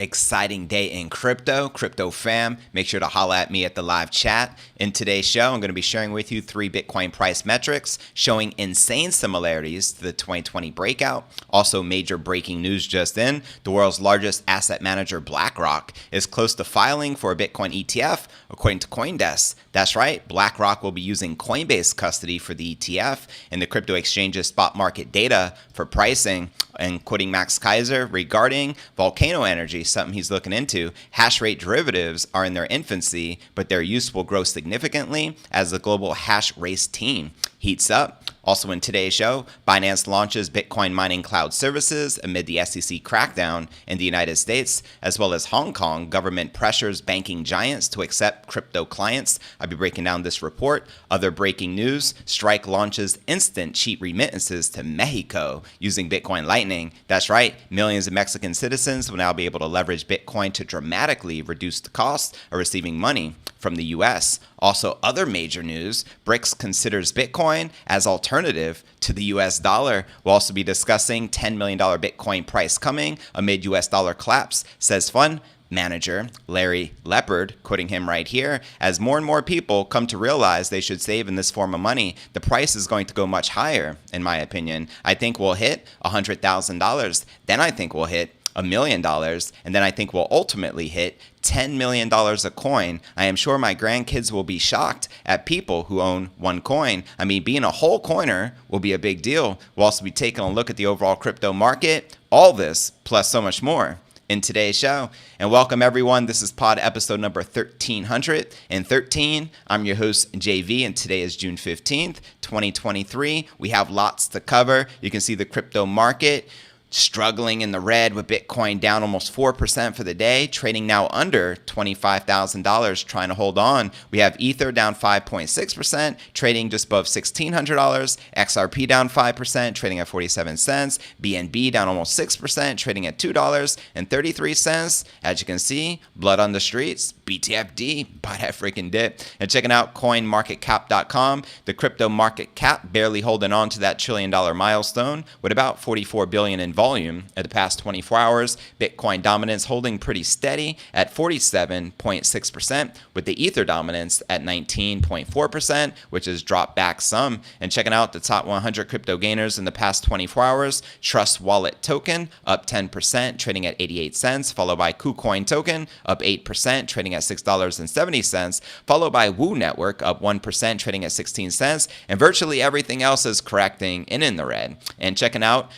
Exciting day in crypto fam. Make sure to holla at me at the live chat. In today's show, I'm going to be sharing with you 3 Bitcoin price metrics showing insane similarities to the 2020 breakout. Also, major breaking news just in. The world's largest asset manager, BlackRock, is close to filing for a Bitcoin ETF, according to CoinDesk. That's right, BlackRock will be using Coinbase custody for the ETF and the crypto exchange's spot market data for pricing. And quoting Max Kaiser regarding volcano energy, something he's looking into, hash rate derivatives are in their infancy, but their use will grow significantly as the global hash race team heats up. Also in today's show, Binance launches Bitcoin mining cloud services amid the SEC crackdown in the United States, as well as Hong Kong government pressures banking giants to accept crypto clients. I'll be breaking down this report. Other breaking news, Strike launches instant cheap remittances to Mexico using Bitcoin Lightning. That's right, millions of Mexican citizens will now be able to leverage Bitcoin to dramatically reduce the cost of receiving money from the U.S. Also, other major news, BRICS considers Bitcoin as alternative to the U.S. dollar. We'll also be discussing $10 million Bitcoin price coming amid U.S. dollar collapse, says fund manager Larry Lepard, quoting him right here. As more and more people come to realize they should save in this form of money, the price is going to go much higher, in my opinion. I think we'll hit $100,000. Then I think we'll hit $1 million, and then I think we'll ultimately hit $10 million a coin. I am sure my grandkids will be shocked at people who own one coin. I mean, being a whole coiner will be a big deal. We'll also be taking a look at the overall crypto market. All this, plus so much more, in today's show. And welcome everyone. This is pod episode number 1313. I'm your host JV, and today is June 15th, 2023. We have lots to cover. You can see the crypto market struggling in the red with Bitcoin down almost 4% for the day, trading now under $25,000, trying to hold on. We have Ether down 5.6%, trading just above $1,600. XRP down 5%, trading at 47 cents. BNB down almost 6%, trading at $2.33. As you can see, blood on the streets. BTFD, buy that freaking dip. And checking out coinmarketcap.com, the crypto market cap barely holding on to that $1 trillion milestone with about $44 billion in volume at the past 24 hours. Bitcoin dominance holding pretty steady at 47.6%, with the Ether dominance at 19.4%, which has dropped back some. And checking out the top 100 crypto gainers in the past 24 hours, Trust Wallet token up 10%, trading at 88 cents, followed by KuCoin token up 8%, trading at $6.70, followed by Woo Network up 1%, trading at 16 cents, and virtually everything else is correcting and in the red. And checking out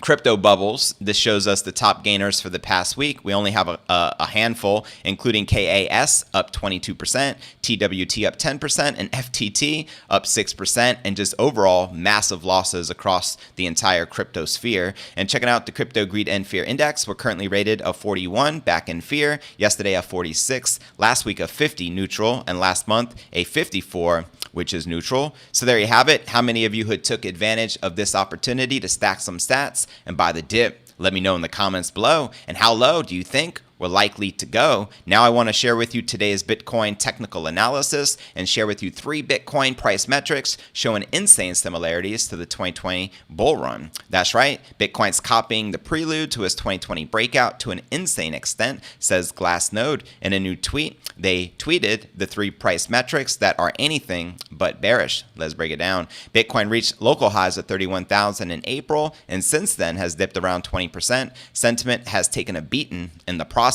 Crypto Bubbles, this shows us the top gainers for the past week. We only have a handful, including KAS up 22%, TWT up 10%, and FTT up 6%, and just overall massive losses across the entire crypto sphere. And checking out the Crypto Greed and Fear Index, we're currently rated a 41, back in fear, yesterday a 46, last week a 50 neutral, and last month a 54, which is neutral. So there you have it. How many of you had took advantage of this opportunity to stack some stats and buy the dip? Let me know in the comments below. And how low do you think we're likely to go? Now I want to share with you today's Bitcoin technical analysis and share with you 3 Bitcoin price metrics showing insane similarities to the 2020 bull run. That's right, Bitcoin's copying the prelude to his 2020 breakout to an insane extent, says Glassnode. In a new tweet, they tweeted the 3 price metrics that are anything but bearish. Let's break it down. Bitcoin reached local highs of 31,000 in April, and since then has dipped around 20%. Sentiment has taken a beating in the process,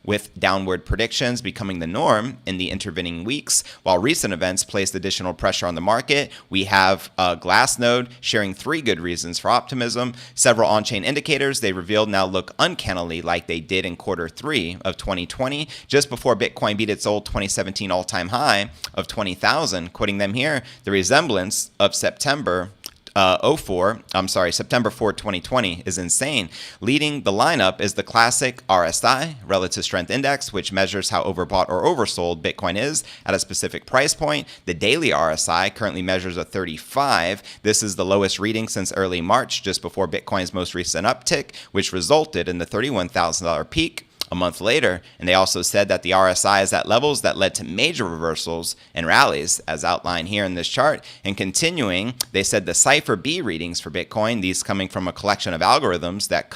with downward predictions becoming the norm in the intervening weeks. While recent events placed additional pressure on the market, we have Glassnode sharing 3 good reasons for optimism. Several on-chain indicators they revealed now look uncannily like they did in quarter 3 of 2020, just before Bitcoin beat its old 2017 all-time high of 20,000. Quoting them here, the resemblance of September 4, 2020 is insane. Leading the lineup is the classic RSI, Relative Strength Index, which measures how overbought or oversold Bitcoin is at a specific price point. The daily RSI currently measures a 35. This is the lowest reading since early March, just before Bitcoin's most recent uptick, which resulted in the $31,000 peak a month later. And they also said that the RSI is at levels that led to major reversals and rallies, as outlined here in this chart. And continuing, they said the Cipher B readings for Bitcoin, these coming from a collection of algorithms that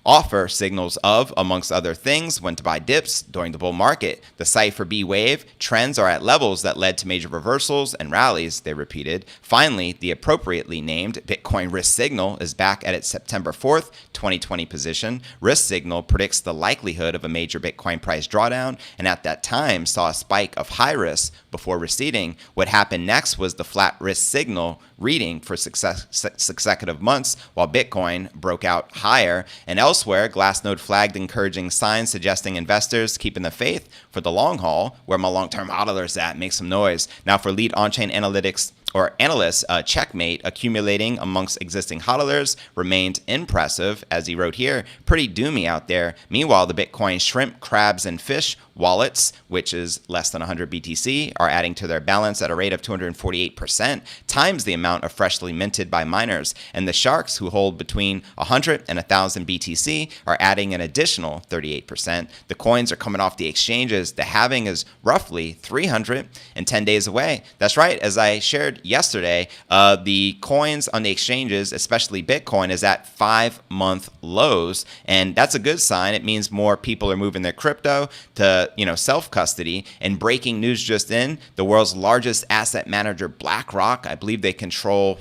offer signals of, amongst other things, when to buy dips during the bull market. The Cipher B wave trends are at levels that led to major reversals and rallies, they repeated. Finally, the appropriately named Bitcoin risk signal is back at its September 4th, 2020 position. Risk signal predicts the likelihood of a major Bitcoin price drawdown, and at that time saw a spike of high risk before receding. What happened next was the flat risk signal reading for consecutive months while Bitcoin broke out higher. And elsewhere, Glassnode flagged encouraging signs suggesting investors keeping the faith for the long haul. Where my long-term hodlers at? Make some noise. Now for lead on-chain analytics or analysts, checkmate accumulating amongst existing hodlers remained impressive, as he wrote here. Pretty doomy out there. Meanwhile, the Bitcoin shrimp, crabs, and fish wallets, which is less than 100 BTC, are adding to their balance at a rate of 248%, times the amount of freshly minted by miners. And the sharks, who hold between 100 and 1,000 BTC, are adding an additional 38%. The coins are coming off the exchanges. The halving is roughly 310 days away. That's right, as I shared yesterday, the coins on the exchanges, especially Bitcoin, is at 5-month lows, and that's a good sign. It means more people are moving their crypto to self-custody. And breaking news just in, the world's largest asset manager, BlackRock, I believe they control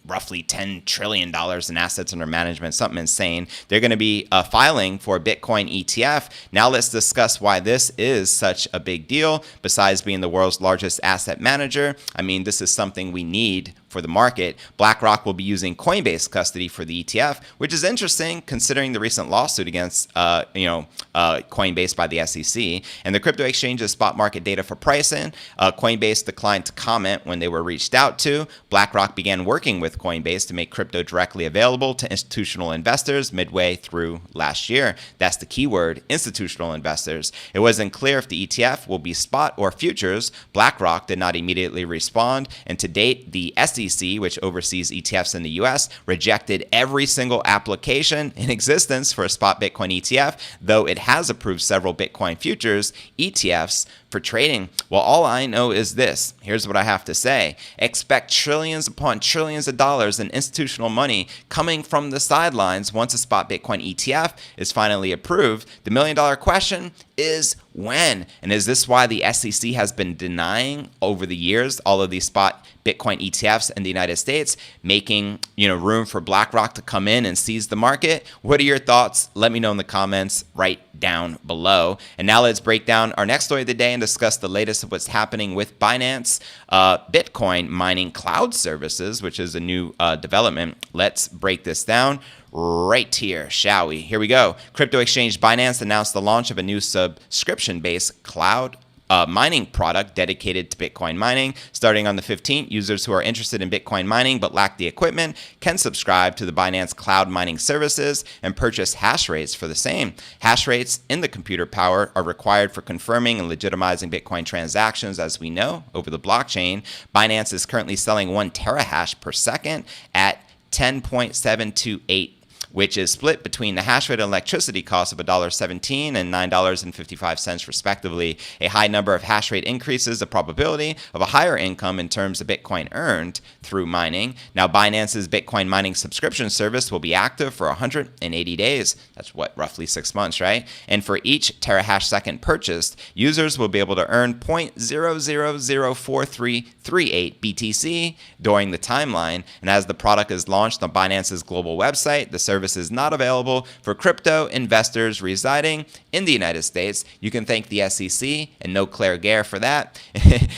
roughly $10 trillion in assets under management, something insane. They're going to be filing for a Bitcoin ETF. Now let's discuss why this is such a big deal. Besides being the world's largest asset manager, I mean, this is something we need for the market. BlackRock will be using Coinbase custody for the ETF, which is interesting considering the recent lawsuit against Coinbase by the SEC. And the crypto exchange's spot market data for pricing, Coinbase declined to comment when they were reached out to. BlackRock began working with Coinbase to make crypto directly available to institutional investors midway through last year. That's the keyword, institutional investors. It wasn't clear if the ETF will be spot or futures. BlackRock did not immediately respond, and to date, the SEC, which oversees ETFs in the US, rejected every single application in existence for a spot Bitcoin ETF, though it has approved several Bitcoin futures ETFs for trading. Well, all I know is this. Here's what I have to say. Expect trillions upon trillions of dollars in institutional money coming from the sidelines once a spot Bitcoin ETF is finally approved. The million-dollar question is when? And is this why the SEC has been denying over the years all of these spot Bitcoin ETFs in the United States, making room for BlackRock to come in and seize the market? What are your thoughts? Let me know in the comments right down below. And now let's break down our next story of the day and discuss the latest of what's happening with Binance Bitcoin mining cloud services, which is a new development. Let's break this down right here, shall we? Here we go. Crypto exchange Binance announced the launch of a new subscription-based cloud mining product dedicated to Bitcoin mining. Starting on the 15th, users who are interested in Bitcoin mining but lack the equipment can subscribe to the Binance cloud mining services and purchase hash rates for the same. Hash rates in the computer power are required for confirming and legitimizing Bitcoin transactions, as we know, over the blockchain. Binance is currently selling 1 terahash per second at 10.728, which is split between the hash rate and electricity costs of $1.17 and $9.55 respectively. A high number of hash rate increases the probability of a higher income in terms of Bitcoin earned through mining. Now, Binance's Bitcoin mining subscription service will be active for 180 days. That's roughly 6 months, right? And for each terahash second purchased, users will be able to earn 0.0004338 BTC during the timeline. And as the product is launched on Binance's global website, the service is not available for crypto investors residing in the United States. You can thank the SEC and no Claire Gare for that.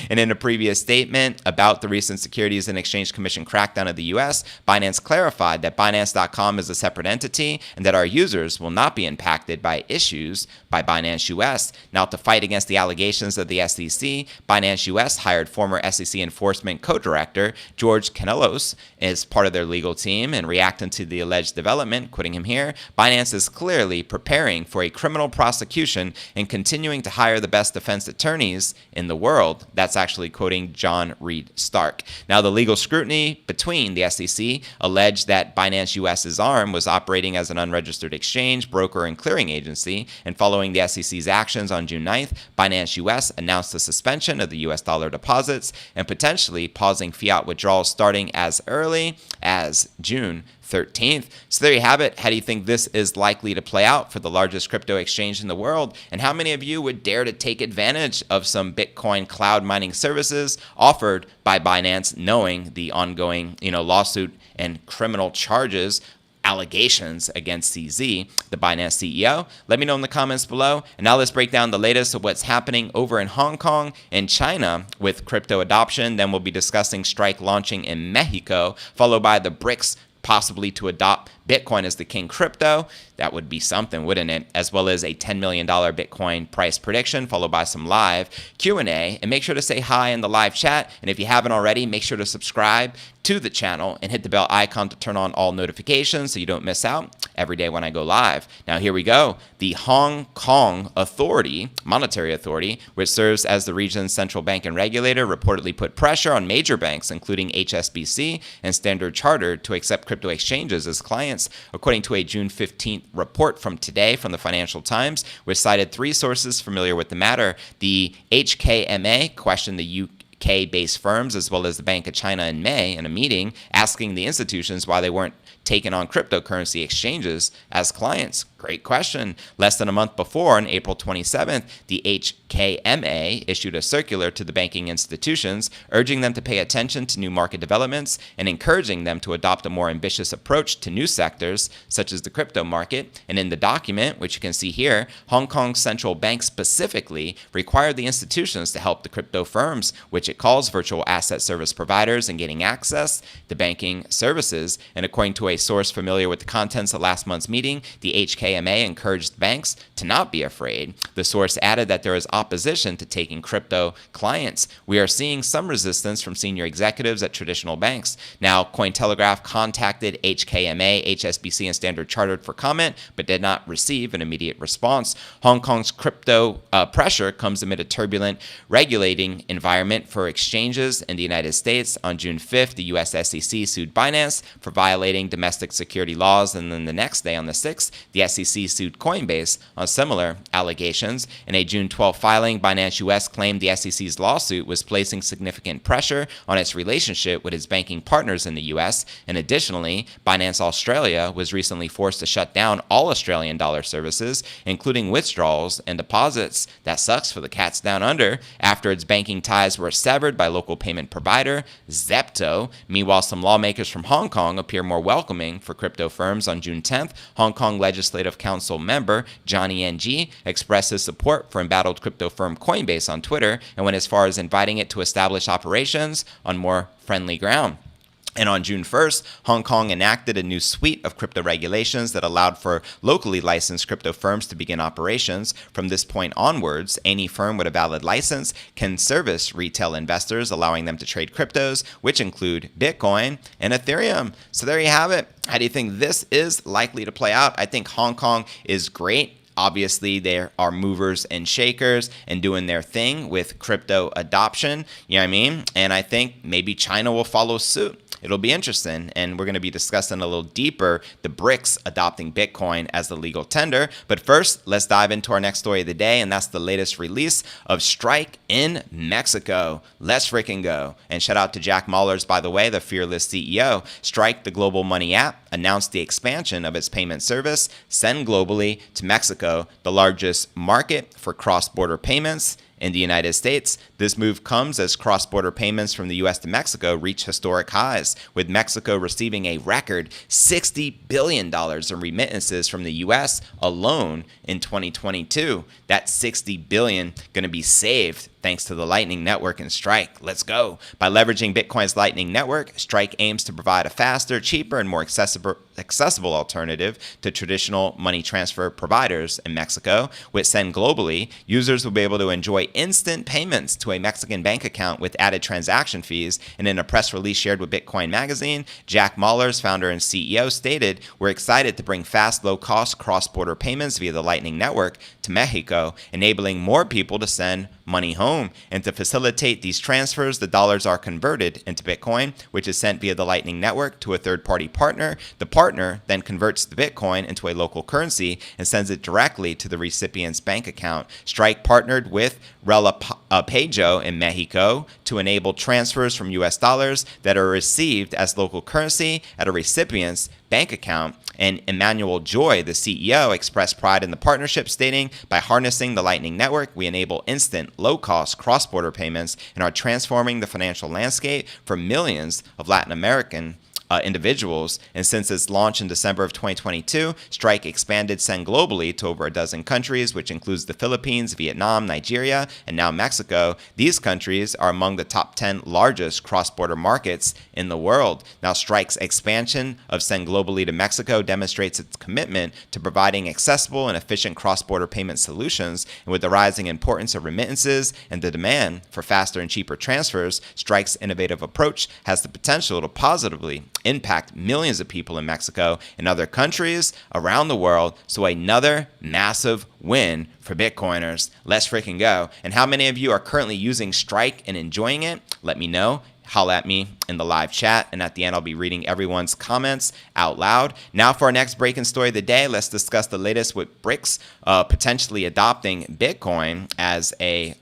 And in a previous statement about the recent Securities and Exchange Commission crackdown of the U.S., Binance clarified that Binance.com is a separate entity and that our users will not be impacted by issues by Binance US. Now, to fight against the allegations of the SEC, Binance US hired former SEC enforcement co-director George Canelos as part of their legal team, and reacting to the alleged development, development, quoting him here, Binance is clearly preparing for a criminal prosecution and continuing to hire the best defense attorneys in the world. That's actually quoting John Reed Stark. Now, the legal scrutiny between the SEC alleged that Binance US's arm was operating as an unregistered exchange, broker, and clearing agency, and following the SEC's actions on June 9th, Binance US announced the suspension of the US dollar deposits and potentially pausing fiat withdrawals starting as early as June 13th. So there you have it. How do you think this is likely to play out for the largest crypto exchange in the world? And how many of you would dare to take advantage of some Bitcoin cloud mining services offered by Binance, knowing the ongoing, lawsuit and criminal charges, allegations against CZ, the Binance CEO? Let me know in the comments below. And now let's break down the latest of what's happening over in Hong Kong and China with crypto adoption. Then we'll be discussing Strike launching in Mexico, followed by the BRICS possibly to adopt Bitcoin as the king crypto. That would be something, wouldn't it? As well as a $10 million Bitcoin price prediction, followed by some live Q&A. And make sure to say hi in the live chat. And if you haven't already, make sure to subscribe to the channel and hit the bell icon to turn on all notifications so you don't miss out every day when I go live. Now, here we go. The Hong Kong Monetary Authority, which serves as the region's central bank and regulator, reportedly put pressure on major banks, including HSBC and Standard Chartered, to accept crypto exchanges as clients, according to a June 15th report from today from the Financial Times, which cited three sources familiar with the matter. The HKMA questioned the UK-based firms as well as the Bank of China in May in a meeting, asking the institutions why they weren't taking on cryptocurrency exchanges as clients. Great question. Less than a month before, on April 27th, the HKMA issued a circular to the banking institutions, urging them to pay attention to new market developments and encouraging them to adopt a more ambitious approach to new sectors, such as the crypto market. And in the document, which you can see here, Hong Kong's central bank specifically required the institutions to help the crypto firms, which it calls virtual asset service providers, in getting access to banking services. And according to a source familiar with the contents of last month's meeting, the HKMA encouraged banks to not be afraid. The source added that there is opposition to taking crypto clients. We are seeing some resistance from senior executives at traditional banks. Now, Cointelegraph contacted HKMA, HSBC, and Standard Chartered for comment, but did not receive an immediate response. Hong Kong's crypto pressure comes amid a turbulent regulating environment for exchanges in the United States. On June 5th, the U.S. SEC sued Binance for violating domestic security laws, and then the next day, on the 6th, the SEC sued Coinbase on similar allegations. In a June 12 filing, Binance US claimed the SEC's lawsuit was placing significant pressure on its relationship with its banking partners in the US. And additionally, Binance Australia was recently forced to shut down all Australian dollar services, including withdrawals and deposits. That sucks for the cats down under, after its banking ties were severed by local payment provider Zepto. Meanwhile, some lawmakers from Hong Kong appear more welcoming for crypto firms. On June 10th, Hong Kong Legislative Council member Johnny NG expressed his support for embattled crypto firm Coinbase on Twitter and went as far as inviting it to establish operations on more friendly ground. And on June 1st, Hong Kong enacted a new suite of crypto regulations that allowed for locally licensed crypto firms to begin operations. From this point onwards, any firm with a valid license can service retail investors, allowing them to trade cryptos, which include Bitcoin and Ethereum. So there you have it. How do you think this is likely to play out? I think Hong Kong is great. Obviously, there are movers and shakers and doing their thing with crypto adoption. You know what I mean? And I think maybe China will follow suit. It'll be interesting, and we're going to be discussing a little deeper the BRICS adopting Bitcoin as the legal tender. But first, let's dive into our next story of the day, and that's the latest release of Strike in Mexico. Let's freaking go. And shout out to Jack Mallers, by the way, the fearless CEO. Strike, the global money app, announced the expansion of its payment service, Send Globally, to Mexico, the largest market for cross-border payments in the United States. This move comes as cross-border payments from the U.S. to Mexico reach historic highs, with Mexico receiving a record $60 billion in remittances from the U.S. alone in 2022. That $60 billion going to be saved thanks to the Lightning Network and Strike. Let's go. By leveraging Bitcoin's Lightning Network, Strike aims to provide a faster, cheaper, and more accessible alternative to traditional money transfer providers in Mexico. With Send Globally, users will be able to enjoy instant payments to a Mexican bank account with added transaction fees. And in a press release shared with Bitcoin Magazine, Jack Mallers, founder and CEO, stated, "We're excited to bring fast, low-cost cross-border payments via the Lightning Network to Mexico, enabling more people to send money home. And to facilitate these transfers, the dollars are converted into Bitcoin, which is sent via the Lightning Network to a third-party partner. The partner then converts the Bitcoin into a local currency and sends it directly to the recipient's bank account." Strike partnered with Lepard in Mexico to enable transfers from US dollars that are received as local currency at a recipient's bank account. And Emmanuel Joy, the CEO, expressed pride in the partnership, stating, "By harnessing the Lightning Network, we enable instant, low-cost cross-border payments and are transforming the financial landscape for millions of Latin American individuals." And since its launch in December of 2022, Strike expanded Send Globally to over a dozen countries, which includes the Philippines, Vietnam, Nigeria, and now Mexico. These countries are among the top 10 largest cross-border markets in the world. Now, Strike's expansion of Send Globally to Mexico demonstrates its commitment to providing accessible and efficient cross-border payment solutions. And with the rising importance of remittances and the demand for faster and cheaper transfers, Strike's innovative approach has the potential to positively impact millions of people in Mexico and other countries around the world. So another massive win for Bitcoiners. Let's freaking go. And how many of you are currently using Strike and enjoying it? Let me know. Holla at me in the live chat, and at the end I'll be reading everyone's comments out loud. Now for our next breaking story of the day, let's discuss the latest with BRICS potentially adopting Bitcoin as a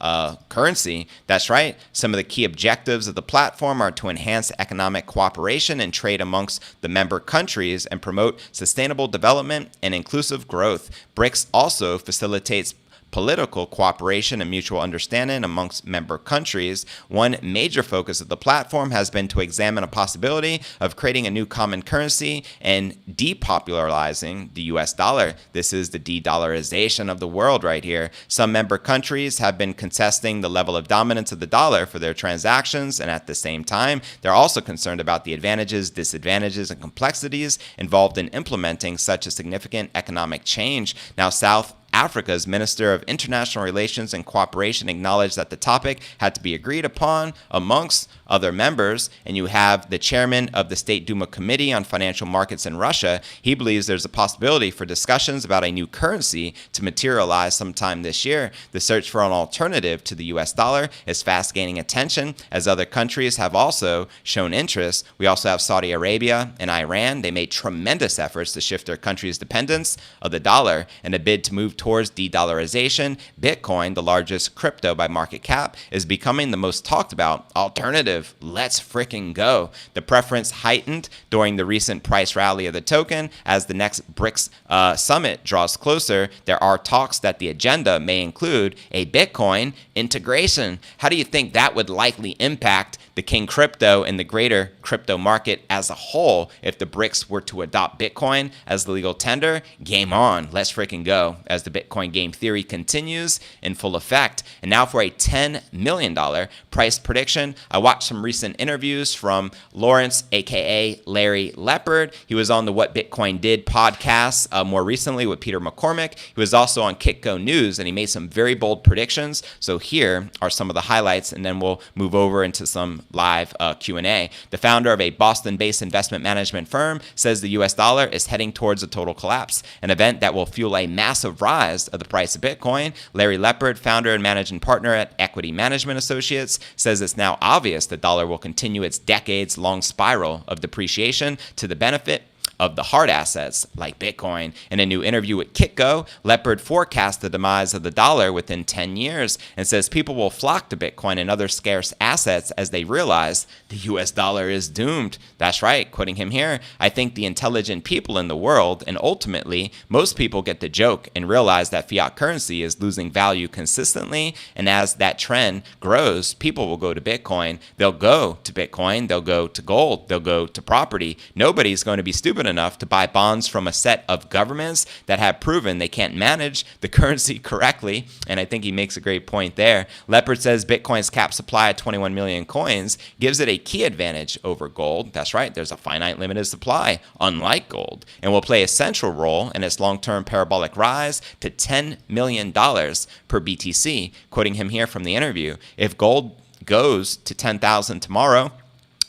currency. That's right. Some of the key objectives of the platform are to enhance economic cooperation and trade amongst the member countries and promote sustainable development and inclusive growth. BRICS also facilitates political cooperation and mutual understanding amongst member countries. One major focus of the platform has been to examine a possibility of creating a new common currency and depopularizing the US dollar. This is the de-dollarization of the world right here. Some member countries have been contesting the level of dominance of the dollar for their transactions, and at the same time, they're also concerned about the advantages, disadvantages, and complexities involved in implementing such a significant economic change. Now, South Africa's Minister of International Relations and Cooperation acknowledged that the topic had to be agreed upon amongst other members. And you have the chairman of the State Duma Committee on Financial Markets in Russia. He believes there's a possibility for discussions about a new currency to materialize sometime this year. The search for an alternative to the US dollar is fast gaining attention as other countries have also shown interest. We also have Saudi Arabia and Iran. They made tremendous efforts to shift their country's dependence of the dollar in a bid to move towards de-dollarization. Bitcoin, the largest crypto by market cap, is becoming the most talked about alternative. Let's freaking go. The preference heightened during the recent price rally of the token. As the next BRICS summit draws closer, there are talks that the agenda may include a Bitcoin integration. How do you think that would likely impact the King crypto and the greater crypto market as a whole if the BRICS were to adopt Bitcoin as the legal tender? Game on. Let's freaking go as the Bitcoin game theory continues in full effect. And now for a $10 million price prediction. I watched some recent interviews from Lawrence, aka Larry Lepard. He was on the What Bitcoin Did podcast more recently with Peter McCormick. He was also on Kitco News, and he made some very bold predictions. So here are some of the highlights, and then we'll move over into some live Q&A. The founder of a Boston-based investment management firm says the US dollar is heading towards a total collapse, an event that will fuel a massive rise of the price of Bitcoin. Larry Lepard, founder and managing partner at Equity Management Associates, says it's now obvious the dollar will continue its decades-long spiral of depreciation to the benefit of the hard assets like Bitcoin. In a new interview with Kitco, Lepard forecast the demise of the dollar within 10 years and says people will flock to Bitcoin and other scarce assets as they realize the US dollar is doomed. That's right, quoting him here, "I think the intelligent people in the world, and ultimately most people, get the joke and realize that fiat currency is losing value consistently, and as that trend grows, people will go to Bitcoin. They'll go to Bitcoin, they'll go to gold, they'll go to property. Nobody's going to be stupid enough to buy bonds from a set of governments that have proven they can't manage the currency correctly. And I think he makes a great point there. Lepard says Bitcoin's cap supply at 21 million coins gives it a key advantage over gold. That's right, there's a finite limited supply, unlike gold, and will play a central role in its long-term parabolic rise to $10 million per BTC. Quoting him here from the interview, if gold goes to 10,000 tomorrow,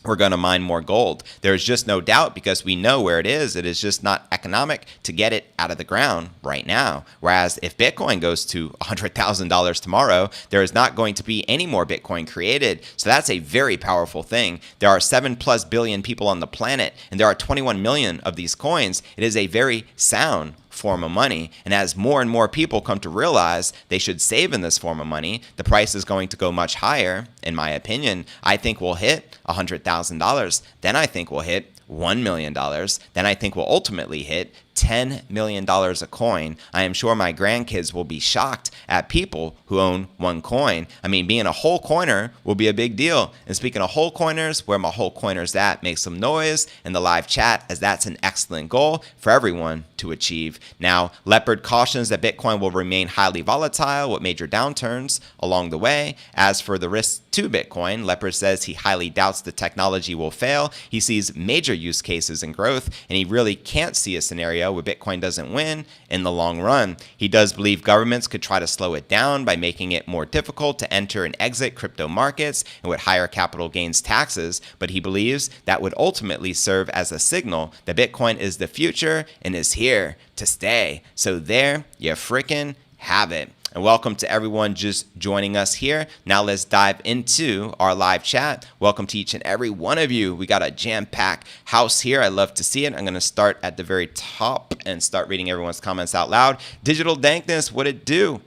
we're going to mine more gold. There's just no doubt, because we know where it is. It is just not economic to get it out of the ground right now. Whereas if Bitcoin goes to $100,000 tomorrow, there is not going to be any more Bitcoin created. So that's a very powerful thing. There are 7+ billion people on the planet, and there are 21 million of these coins. It is a very sound form of money. And as more and more people come to realize they should save in this form of money, the price is going to go much higher, in my opinion. I think we'll hit $100,000. Then I think we'll hit $1 million. Then I think we'll ultimately hit $10 million a coin. I am sure my grandkids will be shocked at people who own one coin. I mean, being a whole coiner will be a big deal. And speaking of whole coiners, where my whole coiners at? Make some noise in the live chat, as that's an excellent goal for everyone to achieve. Now, Lepard cautions that Bitcoin will remain highly volatile with major downturns along the way. As for the risks to Bitcoin, Lepard says he highly doubts the technology will fail. He sees major use cases and growth, and he really can't see a scenario where Bitcoin doesn't win in the long run. He does believe governments could try to slow it down by making it more difficult to enter and exit crypto markets and with higher capital gains taxes, but he believes that would ultimately serve as a signal that Bitcoin is the future and is here to stay. So there you frickin' have it. And welcome to everyone just joining us here. Now let's dive into our live chat. Welcome to each and every one of you. We got a jam-packed house here. I love to see it. I'm going to start at the very top and start reading everyone's comments out loud. Digital Dankness, what it do?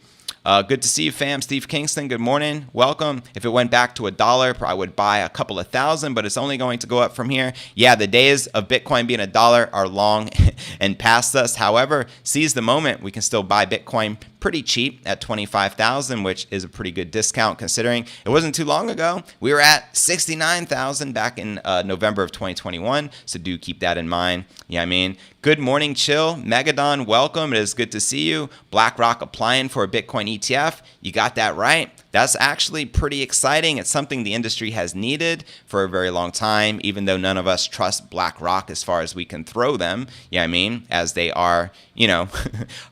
Good to see you, fam. Steve Kingston, good morning. Welcome. If it went back to $1, I would buy a couple of thousand, but it's only going to go up from here. Yeah, the days of Bitcoin being $1 are long and past us. However, seize the moment. We can still buy Bitcoin pretty cheap at 25,000, which is a pretty good discount considering it wasn't too long ago. We were at 69,000 back in November of 2021. So do keep that in mind. Yeah, I mean, good morning, Chill. Megadon, welcome. It is good to see you. BlackRock applying for a Bitcoin ETF. You got that right. That's actually pretty exciting. It's something the industry has needed for a very long time, even though none of us trust BlackRock as far as we can throw them. Yeah, I mean, as they are, you know,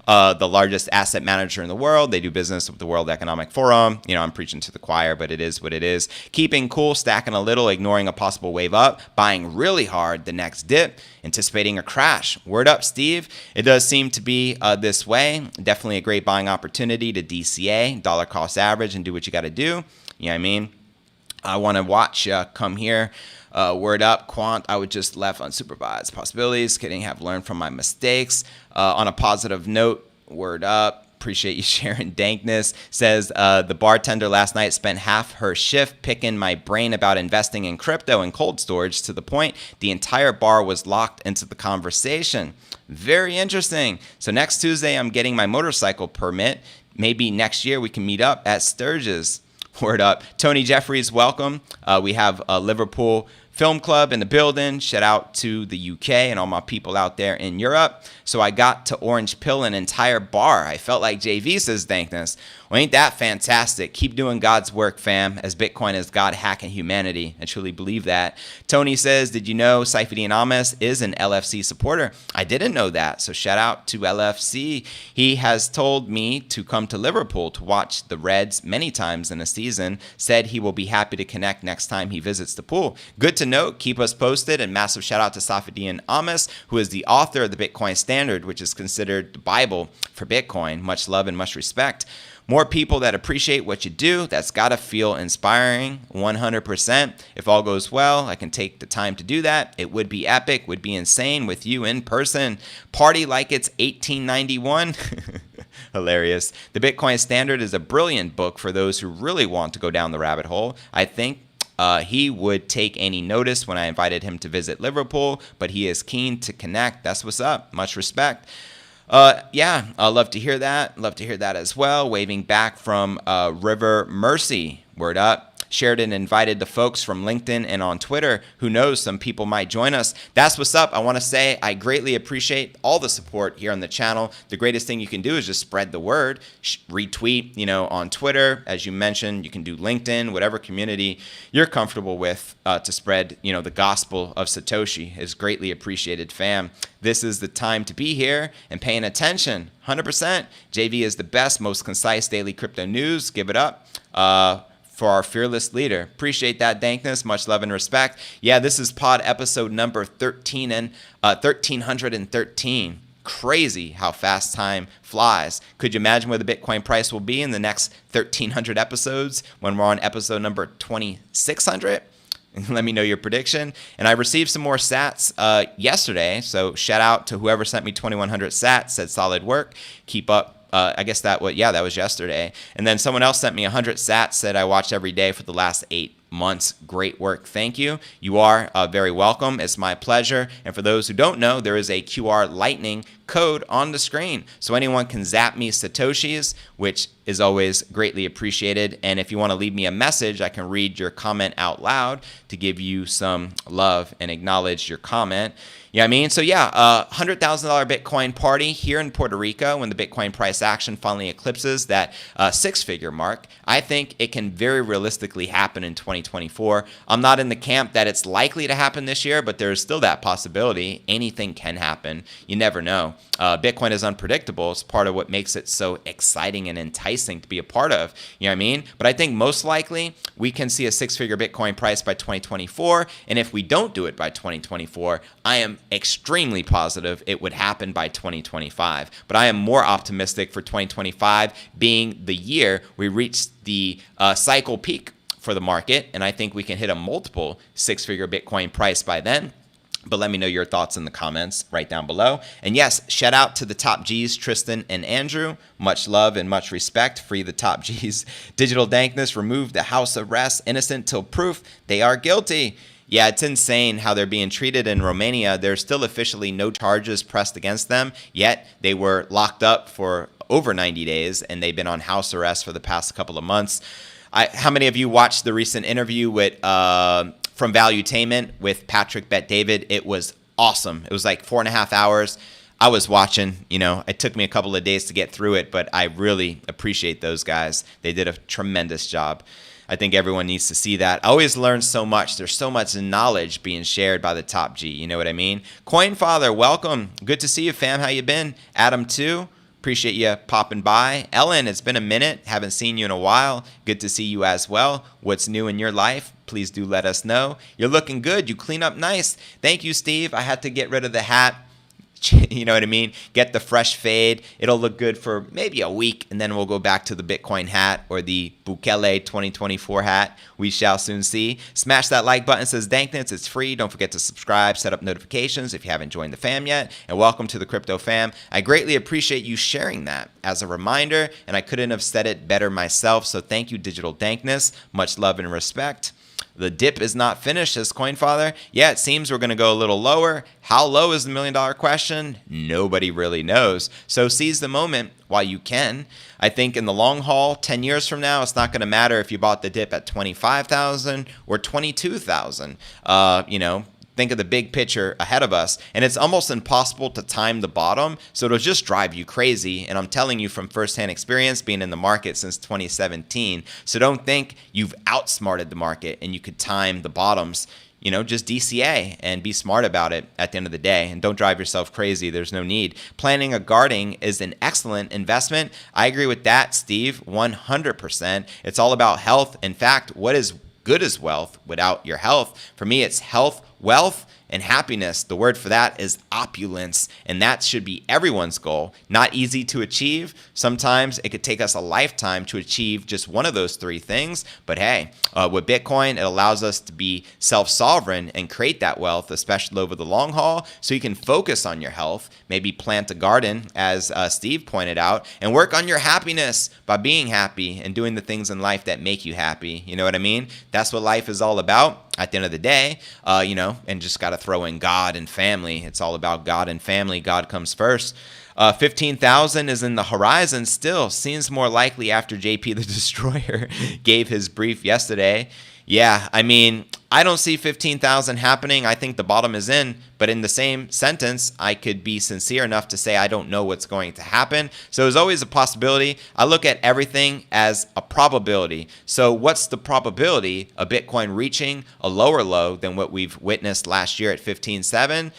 the largest asset manager in the world. They do business with the World Economic Forum. You know, I'm preaching to the choir, but it is what it is. Keeping cool, stacking a little, ignoring a possible wave up, buying really hard the next dip, anticipating a crash. Word up, Steve. It does seem to be this way. Definitely a great buying opportunity to DCA, dollar cost average, and do what you got to do. You know what I mean? I want to watch come here. Word up, Quant. I would just left unsupervised possibilities. Kidding. Have learned from my mistakes. On a positive note, word up. Appreciate you sharing dankness. Says the bartender last night spent half her shift picking my brain about investing in crypto and cold storage to the point the entire bar was locked into the conversation. Very interesting. So next Tuesday, I'm getting my motorcycle permit. Maybe next year we can meet up at Sturgis. Word up. Tony Jeffries, welcome. We have a Liverpool Film Club in the building. Shout out to the UK and all my people out there in Europe. So I got to orange pill an entire bar. I felt like JV says dankness. Well, ain't that fantastic? Keep doing God's work, fam, as Bitcoin is God hacking humanity. I truly believe that. Tony says, did you know Saifedean Ammous is an LFC supporter? I didn't know that. So shout out to LFC. He has told me to come to Liverpool to watch the Reds many times in a season. Said he will be happy to connect next time he visits the pool. Good to know. Keep us posted. And massive shout out to Saifedean Ammous, who is the author of the Bitcoin Standard, which is considered the Bible for Bitcoin. Much love and much respect. More people that appreciate what you do, that's got to feel inspiring, 100%. If all goes well, I can take the time to do that. It would be epic, would be insane with you in person. Party like it's 1891. Hilarious. The Bitcoin Standard is a brilliant book for those who really want to go down the rabbit hole. I think he would take any notice when I invited him to visit Liverpool, but he is keen to connect. That's what's up. Much respect. Yeah, I'd love to hear that. Love to hear that as well. Waving back from River Mercy. Word up. shared and invited the folks from LinkedIn and on Twitter. Who knows, some people might join us. That's what's up. I want to say I greatly appreciate all the support here on the channel. The greatest thing you can do is just spread the word, retweet, on Twitter. As you mentioned, you can do LinkedIn, whatever community you're comfortable with to spread, the gospel of Satoshi is greatly appreciated, fam. This is the time to be here and paying attention. 100%. JV is the best, most concise daily crypto news. Give it up for our fearless leader. Appreciate that, Dankness. Much love and respect. Yeah, this is pod episode number 1313. Crazy how fast time flies. Could you imagine where the Bitcoin price will be in the next 1,300 episodes when we're on episode number 2,600? Let me know your prediction. And I received some more sats yesterday, so shout out to whoever sent me 2,100 sats, said solid work. Keep up. I guess that was yesterday. And then someone else sent me 100 sats, said I watched every day for the last 8 months. Great work. Thank you. You are very welcome. It's my pleasure. And for those who don't know, there is a QR Lightning code on the screen. So anyone can zap me Satoshis, which is always greatly appreciated. And if you want to leave me a message, I can read your comment out loud to give you some love and acknowledge your comment. You know what I mean? So yeah, $100,000 Bitcoin party here in Puerto Rico when the Bitcoin price action finally eclipses that 6-figure mark. I think it can very realistically happen in 2024. I'm not in the camp that it's likely to happen this year, but there's still that possibility. Anything can happen. You never know. Bitcoin is unpredictable. It's part of what makes it so exciting and enticing to be a part of. You know what I mean? But I think most likely we can see a 6-figure Bitcoin price by 2024. And if we don't do it by 2024, I am extremely positive it would happen by 2025. But I am more optimistic for 2025 being the year we reach the cycle peak for the market. And I think we can hit a multiple 6-figure Bitcoin price by then. But let me know your thoughts in the comments right down below. And yes, shout out to the top G's, Tristan and Andrew. Much love and much respect. Free the top G's. Digital Dankness, remove the house arrest. Innocent till proof they are guilty. Yeah, it's insane how they're being treated in Romania. There's still officially no charges pressed against them, yet they were locked up for over 90 days, and they've been on house arrest for the past couple of months. How many of you watched the recent interview with from Valuetainment with Patrick Bet-David? It was awesome. It was like 4.5 hours. I was watching, it took me a couple of days to get through it, but I really appreciate those guys. They did a tremendous job. I think everyone needs to see that. I always learn so much. There's so much knowledge being shared by the top G. You know what I mean? Coinfather, welcome. Good to see you, fam. How you been? Adam, too. Appreciate you popping by. Ellen, it's been a minute. Haven't seen you in a while. Good to see you as well. What's new in your life? Please do let us know. You're looking good. You clean up nice. Thank you, Steve. I had to get rid of the hat. You know what I mean? Get the fresh fade. It'll look good for maybe a week, and then we'll go back to the Bitcoin hat or the Bukele 2024 hat. We shall soon see. Smash that like button. It says Dankness. It's free. Don't forget to subscribe, set up notifications if you haven't joined the fam yet, and welcome to the crypto fam. I greatly appreciate you sharing that as a reminder, and I couldn't have said it better myself, so thank you, Digital Dankness. Much love and respect. The dip is not finished, says Coinfather. Yeah, it seems we're going to go a little lower. How low is the $1 million question? Nobody really knows. So seize the moment while you can. I think in the long haul, 10 years from now, it's not going to matter if you bought the dip at 25,000 or 22,000. Think of the big picture ahead of us, and it's almost impossible to time the bottom, so it'll just drive you crazy. And I'm telling you from firsthand experience, being in the market since 2017. So don't think you've outsmarted the market and you could time the bottoms. Just DCA and be smart about it at the end of the day, and don't drive yourself crazy. There's no need. Planning a guarding is an excellent investment. I agree with that, Steve, 100%. It's all about health. In fact, what is good is wealth without your health? For me, it's health, wealth, and happiness. The word for that is opulence, and that should be everyone's goal. Not easy to achieve. Sometimes it could take us a lifetime to achieve just one of those three things, but hey, with Bitcoin, it allows us to be self-sovereign and create that wealth, especially over the long haul, so you can focus on your health, maybe plant a garden, as Steve pointed out, and work on your happiness by being happy and doing the things in life that make you happy. You know what I mean? That's what life is all about. At the end of the day, and just got to throw in God and family. It's all about God and family. God comes first. 15,000 is in the horizon still. Seems more likely after JP the Destroyer gave his brief yesterday. Yeah, I mean, I don't see 15,000 happening. I think the bottom is in. But in the same sentence, I could be sincere enough to say I don't know what's going to happen. So there's always a possibility. I look at everything as a probability. So what's the probability of Bitcoin reaching a lower low than what we've witnessed last year at 15.7?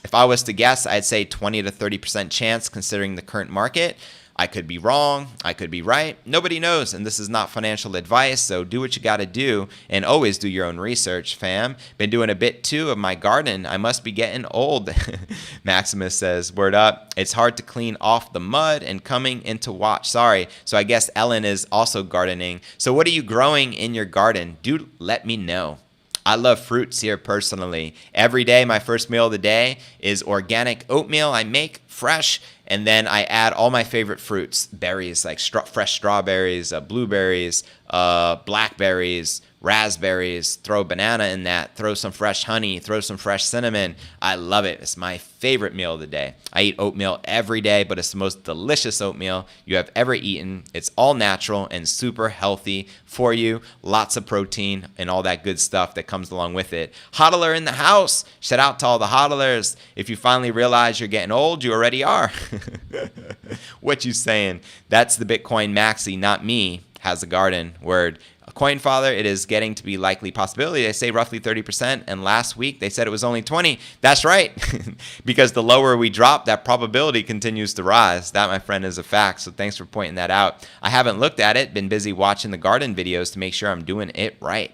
If I was to guess, I'd say 20 to 30% chance considering the current market. I could be wrong. I could be right. Nobody knows, and this is not financial advice, so do what you got to do, and always do your own research, fam. Been doing a bit, too, of my garden. I must be getting old. Maximus says, word up. It's hard to clean off the mud and coming into watch. Sorry. So I guess Ellen is also gardening. So what are you growing in your garden? Do let me know. I love fruits here personally. Every day, my first meal of the day is organic oatmeal I make fresh, and then I add all my favorite fruits, berries like fresh strawberries, blueberries, blackberries, raspberries, throw banana in that, throw some fresh honey, throw some fresh cinnamon. I love it. It's my favorite meal of the day. I eat oatmeal every day, but it's the most delicious oatmeal you have ever eaten. It's all natural and super healthy for you. Lots of protein and all that good stuff that comes along with it. Hodler in the house. Shout out to all the hodlers. If you finally realize you're getting old, you already are. What you saying? That's the Bitcoin maxi, not me. Has a garden. Word. Coin Father, it is getting to be likely possibility. They say roughly 30%, and last week they said it was only 20. That's right, because the lower we drop, that probability continues to rise. That, my friend, is a fact, so thanks for pointing that out. I haven't looked at it, been busy watching the garden videos to make sure I'm doing it right.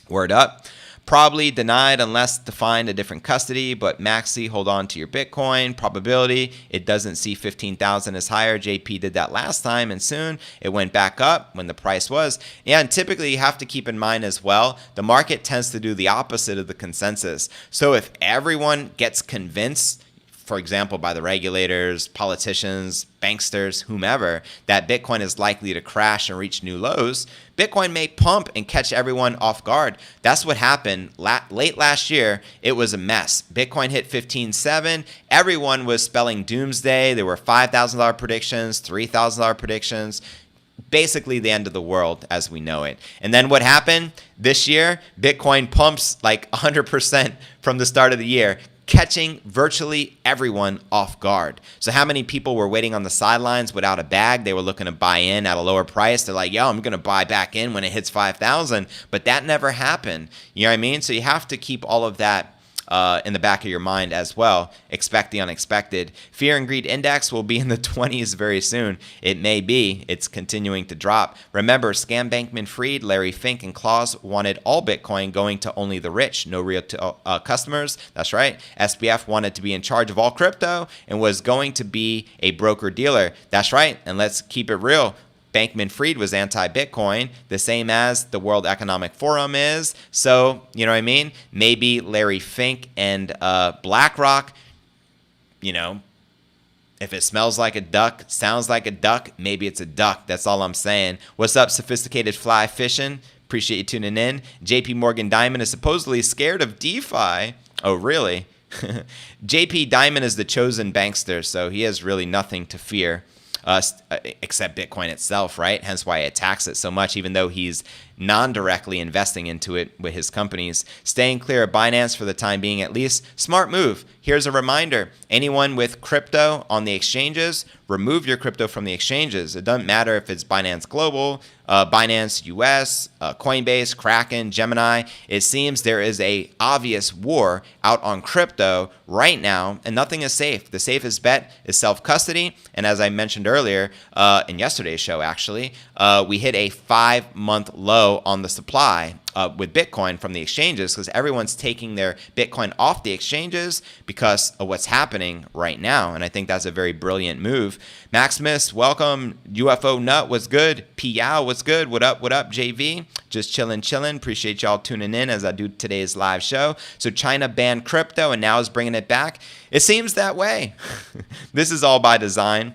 Word up. Probably denied unless defined a different custody, but Maxi, hold on to your Bitcoin. Probability, it doesn't see 15,000 as higher. JP did that last time, and soon it went back up when the price was. And typically you have to keep in mind as well, the market tends to do the opposite of the consensus. So if everyone gets convinced, for example, by the regulators, politicians, banksters, whomever, that Bitcoin is likely to crash and reach new lows, Bitcoin may pump and catch everyone off guard. That's what happened late last year. It was a mess. Bitcoin hit 15.7. Everyone was spelling doomsday. There were $5,000 predictions, $3,000 predictions. Basically the end of the world as we know it. And then what happened? This year, Bitcoin pumps like 100% from the start of the year, catching virtually everyone off guard. So how many people were waiting on the sidelines without a bag? They were looking to buy in at a lower price. They're like, yo, I'm going to buy back in when it hits 5,000. But that never happened. You know what I mean? So you have to keep all of that in the back of your mind as well. Expect the unexpected. Fear and greed index will be in the 20s very soon. It may be. It's continuing to drop. Remember, Scam Bankman-Fried, Larry Fink, and Klaus wanted all Bitcoin going to only the rich, no real customers. That's right. SBF wanted to be in charge of all crypto and was going to be a broker-dealer. That's right. And let's keep it real. Bankman-Fried was anti-Bitcoin, the same as the World Economic Forum is. So, you know what I mean? Maybe Larry Fink and BlackRock, you know, if it smells like a duck, sounds like a duck, maybe it's a duck. That's all I'm saying. What's up, Sophisticated Fly Fishing? Appreciate you tuning in. JP Morgan Diamond is supposedly scared of DeFi. Oh, really? JP Diamond is the chosen bankster, so he has really nothing to fear. Except Bitcoin itself, right? Hence why he attacks it so much, even though he's non-directly investing into it with his companies. Staying clear of Binance for the time being at least. Smart move. Here's a reminder. Anyone with crypto on the exchanges, remove your crypto from the exchanges. It doesn't matter if it's Binance Global, Binance US, Coinbase, Kraken, Gemini. It seems there is a obvious war out on crypto right now, and nothing is safe. The safest bet is self-custody. And as I mentioned earlier, in yesterday's show actually, we hit a 5-month low on the supply with Bitcoin from the exchanges because everyone's taking their Bitcoin off the exchanges because of what's happening right now. And I think that's a very brilliant move. Maximus, welcome. UFO Nut, what's good? Piao, what's good? What up, JV? Just chilling. Appreciate y'all tuning in as I do today's live show. So China banned crypto and now is bringing it back. It seems that way. This is all by design.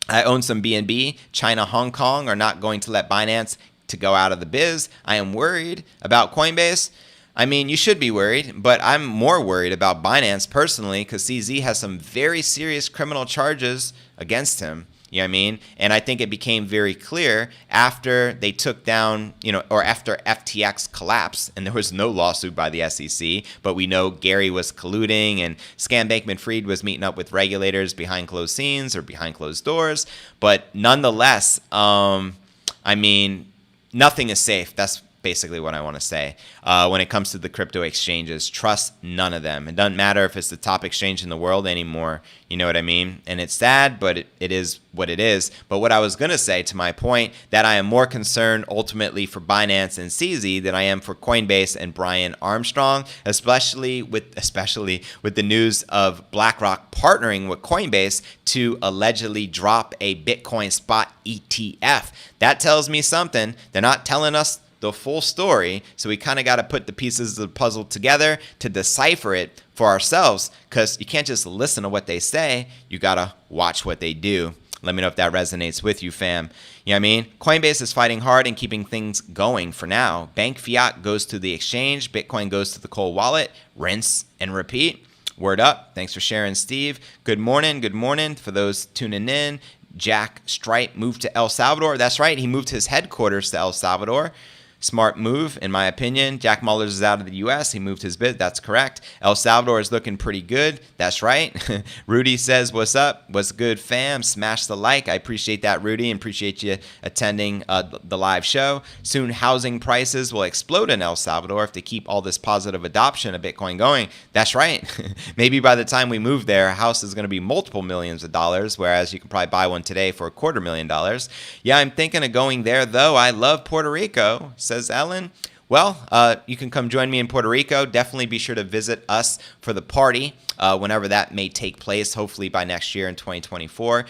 I own some BNB. China, Hong Kong are not going to let Binance to go out of the biz. I am worried about Coinbase. I mean, you should be worried, but I'm more worried about Binance personally because CZ has some very serious criminal charges against him. You know what I mean? And I think it became very clear after they took down, or after FTX collapsed, and there was no lawsuit by the SEC, but we know Gary was colluding and Scam Bankman-Fried was meeting up with regulators behind closed scenes or behind closed doors. But nonetheless, I mean, nothing is safe. That's basically what I want to say. When it comes to the crypto exchanges, trust none of them. It doesn't matter if it's the top exchange in the world anymore. You know what I mean? And it's sad, but it is what it is. But what I was going to say, to my point, that I am more concerned ultimately for Binance and CZ than I am for Coinbase and Brian Armstrong, especially with the news of BlackRock partnering with Coinbase to allegedly drop a Bitcoin spot ETF. That tells me something. They're not telling us the full story, so we kind of got to put the pieces of the puzzle together to decipher it for ourselves, because you can't just listen to what they say, you got to watch what they do. Let me know if that resonates with you, fam. You know what I mean? Coinbase is fighting hard and keeping things going for now. Bank fiat goes to the exchange, Bitcoin goes to the cold wallet, rinse and repeat. Word up. Thanks for sharing, Steve. Good morning. Good morning for those tuning in. Jack Stripe moved to El Salvador. That's right. He moved his headquarters to El Salvador. Smart move, in my opinion. Jack Mullers is out of the U.S. He moved his bid. That's correct. El Salvador is looking pretty good. That's right. Rudy says, what's up? What's good, fam? Smash the like. I appreciate that, Rudy, and appreciate you attending the live show. Soon, housing prices will explode in El Salvador if they keep all this positive adoption of Bitcoin going. That's right. Maybe by the time we move there, a house is going to be multiple millions of dollars, whereas you can probably buy one today for $250,000. Yeah, I'm thinking of going there, though. I love Puerto Rico, says Ellen. Well, you can come join me in Puerto Rico. Definitely be sure to visit us for the party whenever that may take place, hopefully by next year in 2024,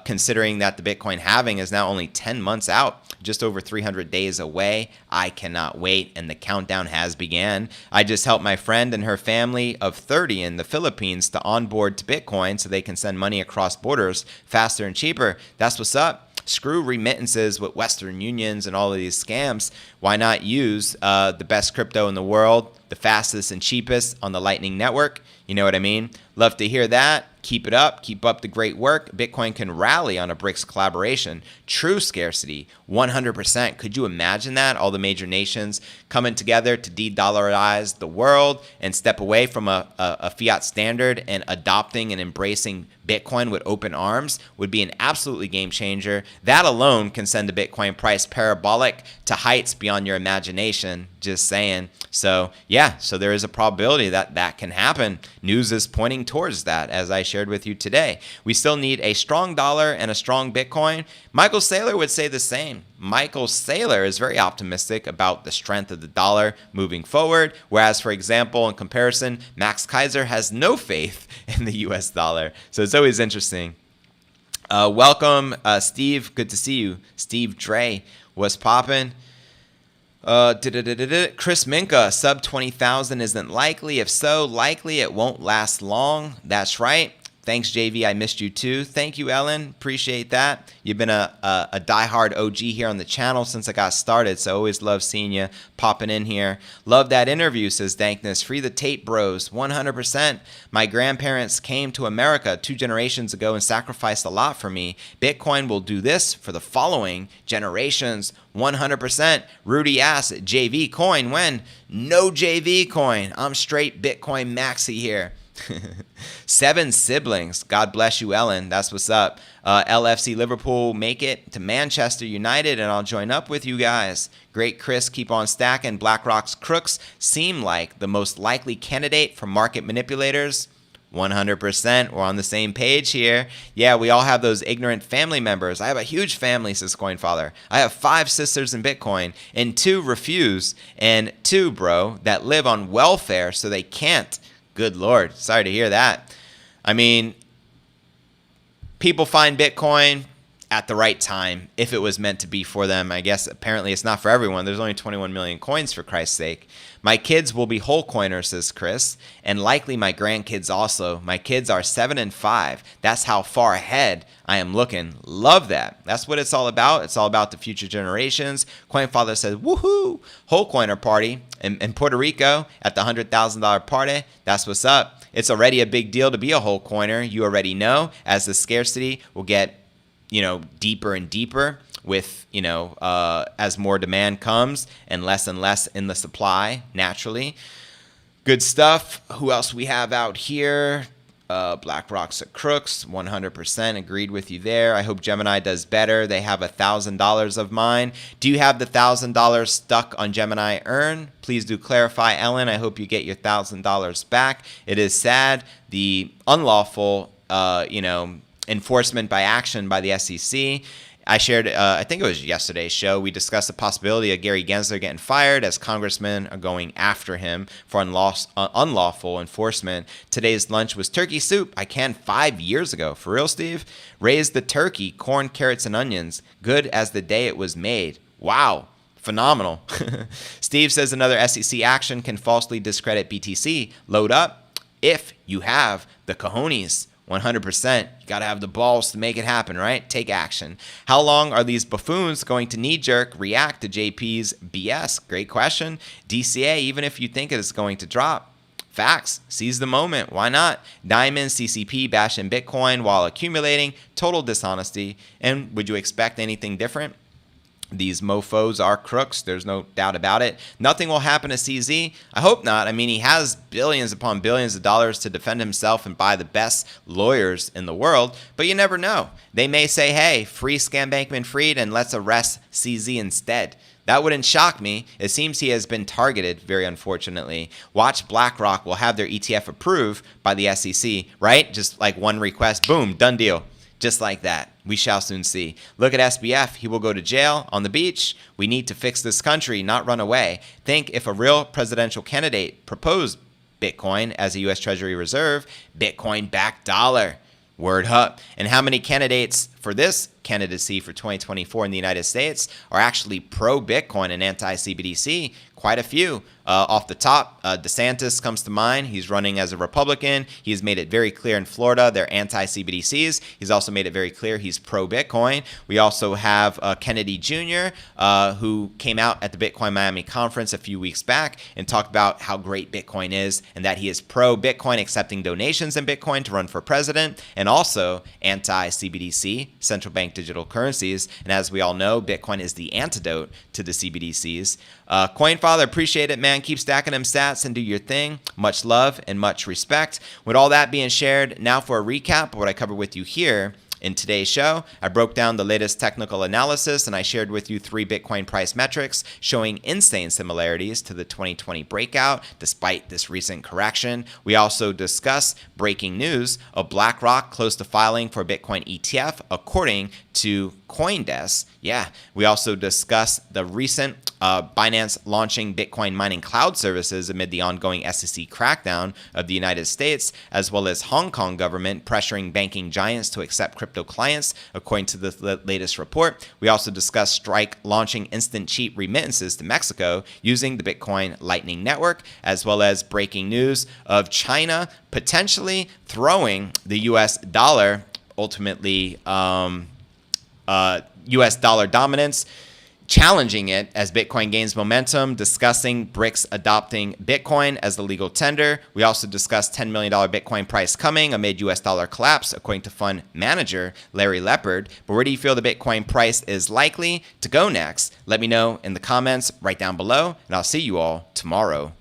considering that the Bitcoin halving is now only 10 months out, just over 300 days away. I cannot wait, and the countdown has began. I just helped my friend and her family of 30 in the Philippines to onboard to Bitcoin so they can send money across borders faster and cheaper. That's what's up. Screw remittances with Western Unions and all of these scams. Why not use the best crypto in the world, the fastest and cheapest on the Lightning Network? You know what I mean? Love to hear that. Keep it up. Keep up the great work. Bitcoin can rally on a BRICS collaboration. True scarcity, 100%. Could you imagine that? All the major nations coming together to de-dollarize the world and step away from a fiat standard and adopting and embracing Bitcoin with open arms would be an absolutely game changer. That alone can send the Bitcoin price parabolic to heights beyond your imagination. Just saying. So yeah, so there is a probability that that can happen. News is pointing towards that, as I shared with you today. We still need a strong dollar and a strong Bitcoin. Michael Saylor would say the same. Michael Saylor is very optimistic about the strength of the dollar moving forward, whereas, for example, in comparison, Max Kaiser has no faith in the US dollar. So it's always interesting. Welcome, Steve. Good to see you. Steve Dre, what's poppin'? Chris Minka, sub 20,000 isn't likely. If so, likely it won't last long. That's right. Thanks, JV. I missed you too. Thank you, Ellen. Appreciate that. You've been a diehard OG here on the channel since I got started, so always love seeing you popping in here. Love that interview, says Dankness. Free the tape, bros. 100%. My grandparents came to America 2 generations ago and sacrificed a lot for me. Bitcoin will do this for the following generations. 100%. Rudy asks, JV coin when? No JV coin. I'm straight Bitcoin maxi here. 7 siblings. God bless you, Ellen. That's what's up. LFC Liverpool make it to Manchester United, and I'll join up with you guys. Great Chris, keep on stacking. BlackRock's crooks seem like the most likely candidate for market manipulators. 100%. We're on the same page here. Yeah, we all have those ignorant family members. I have a huge family, says Coinfather. I have 5 sisters in Bitcoin, and 2 refuse, and 2, bro, that live on welfare so they can't. Good Lord. Sorry to hear that. I mean, people find Bitcoin at the right time, if it was meant to be for them. I guess apparently it's not for everyone. There's only 21 million coins, for Christ's sake. My kids will be whole coiners, says Chris, and likely my grandkids also. My kids are 7 and 5. That's how far ahead I am looking. Love that. That's what it's all about. It's all about the future generations. Coinfather says, woohoo, whole coiner party in Puerto Rico at the $100,000 party. That's what's up. It's already a big deal to be a whole coiner. You already know, as the scarcity will get deeper and deeper with, as more demand comes and less in the supply, naturally. Good stuff. Who else we have out here? BlackRock's at Crooks, 100% agreed with you there. I hope Gemini does better. They have $1,000 of mine. Do you have the $1,000 stuck on Gemini Earn? Please do clarify, Ellen. I hope you get your $1,000 back. It is sad. The unlawful, enforcement by action by the SEC. I shared, I think it was yesterday's show, we discussed the possibility of Gary Gensler getting fired as congressmen are going after him for unlawful enforcement. Today's lunch was turkey soup. I canned 5 years ago. For real, Steve? Raised the turkey, corn, carrots, and onions. Good as the day it was made. Wow. Phenomenal. Steve says another SEC action can falsely discredit BTC. Load up if you have the cojones. 100%. You got to have the balls to make it happen, right? Take action. How long are these buffoons going to knee-jerk react to JP's BS? Great question. DCA, even if you think it is going to drop. Facts. Seize the moment. Why not? Diamond, CCP, bashing Bitcoin while accumulating. Total dishonesty. And would you expect anything different? These mofos are crooks. There's no doubt about it. Nothing will happen to CZ. I hope not. I mean, he has billions upon billions of dollars to defend himself and buy the best lawyers in the world, but you never know. They may say, hey, free Scam Bankman-Fried and let's arrest CZ instead. That wouldn't shock me. It seems he has been targeted, very unfortunately. Watch BlackRock will have their ETF approved by the SEC, right? Just like one request, boom, done deal. Just like that. We shall soon see. Look at SBF. He will go to jail on the beach. We need to fix this country, not run away. Think if a real presidential candidate proposed Bitcoin as a U.S. Treasury Reserve, Bitcoin-backed dollar. Word up. And how many candidates for this candidacy for 2024 in the United States are actually pro-Bitcoin and anti-CBDC? Quite a few. Off the top, DeSantis comes to mind. He's running as a Republican. He's made it very clear in Florida they're anti-CBDCs. He's also made it very clear he's pro-Bitcoin. We also have Kennedy Jr., who came out at the Bitcoin Miami conference a few weeks back and talked about how great Bitcoin is and that he is pro-Bitcoin, accepting donations in Bitcoin to run for president, and also anti-CBDC, central bank digital currencies. And as we all know, Bitcoin is the antidote to the CBDCs. Coinfather, appreciate it, man. Keep stacking them sats and do your thing. Much love and much respect. With all that being shared, now for a recap of what I covered with you here in today's show. I broke down the latest technical analysis and I shared with you 3 Bitcoin price metrics showing insane similarities to the 2020 breakout despite this recent correction. We also discussed breaking news of BlackRock close to filing for Bitcoin ETF according to CoinDesk. Yeah, we also discussed the recent Binance launching Bitcoin mining cloud services amid the ongoing SEC crackdown of the United States, as well as Hong Kong government pressuring banking giants to accept crypto clients, according to the latest report. We also discussed Strike launching instant cheap remittances to Mexico using the Bitcoin Lightning Network, as well as breaking news of China potentially throwing the U.S. dollar, ultimately U.S. dollar dominance, challenging it as Bitcoin gains momentum, discussing BRICS adopting Bitcoin as the legal tender. We also discussed $10 million Bitcoin price coming amid US dollar collapse, according to fund manager Larry Lepard. But where do you feel the Bitcoin price is likely to go next? Let me know in the comments right down below, and I'll see you all tomorrow.